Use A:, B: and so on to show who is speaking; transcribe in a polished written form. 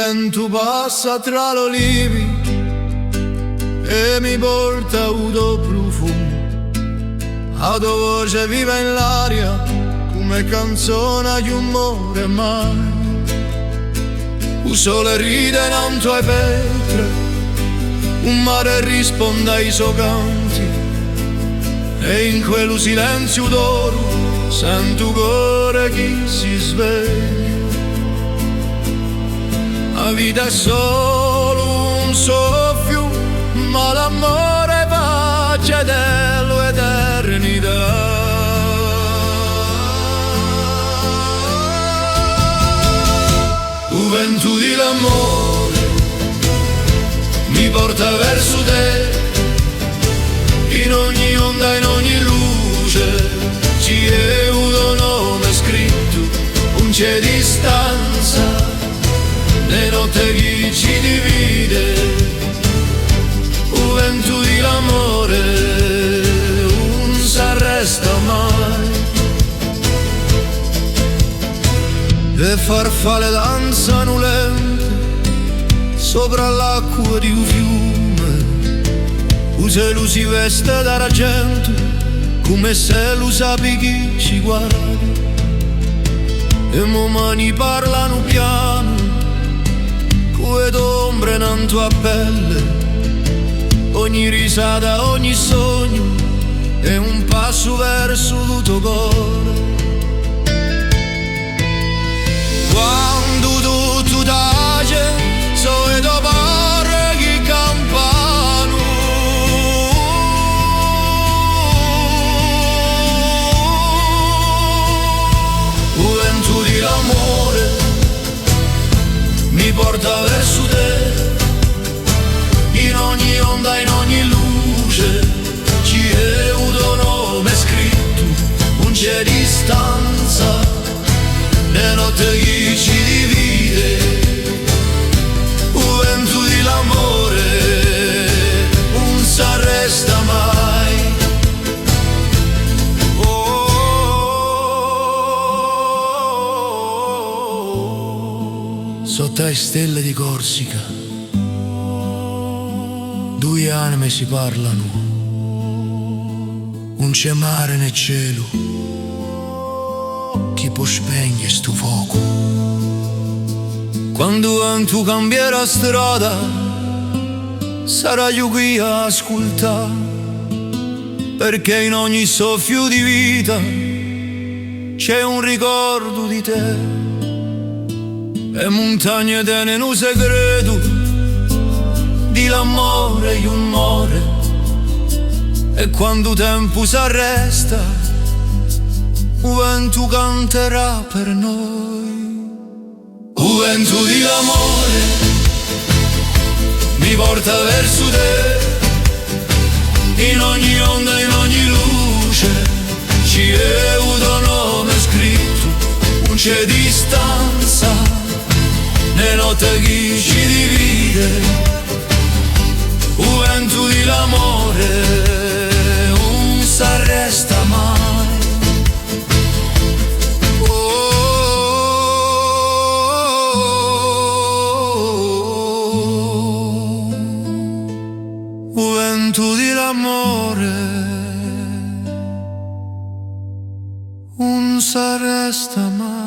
A: vento passa tra l'olivi e mi porta un profumo, la tua voce viva in l'aria come canzone di un amore mai. Un sole ride in tuoi petre, un mare risponde ai suoi canti, e in quello silenzio d'oro sento cuore che si sveglia. La vita è solo un soffio, ma l'amore è pace dell'eternità. Il vento dell'amore mi porta verso te, in ogni onda, in ogni luce ci è un nome scritto, non c'è distanza le notte che ci divide. Il vento dell'amore non s'arresta mai, le farfalle danzano lente sopra l'acqua di un fiume, il cielo si veste d'argento come se lo sapi chi ci guarda, e mo mani parlano piano quelle ombre in tua pelle, ogni risata, ogni sogno è un passo verso il tuo cuore. Quando tutto tace, so e dopo che campano, il vento dell'amore mi porta verso te, in ogni onda, in ogni luce ci è un nome scritto, non c'è distanza le notte che ci divide. Il vento dell'amore non s'arresta mai. Sotto le stelle di Corsica due anime si parlano, non c'è mare né cielo, chi può spegnere sto fuoco? Quando vento cambierà strada sarà io qui a ascoltare, perché in ogni soffio di vita c'è un ricordo di te. E montagne tene un segreto di l'amore e un amore, e quando tempo s'arresta il vento canterà per noi. Il vento dell'amore mi porta verso te, in ogni onda, in ogni luce ci è un nome scritto, non c'è distanza le notte che ci divide. Il vento dell'amore non s'arresta mai. Il vento dell'amore non s'arresta mai.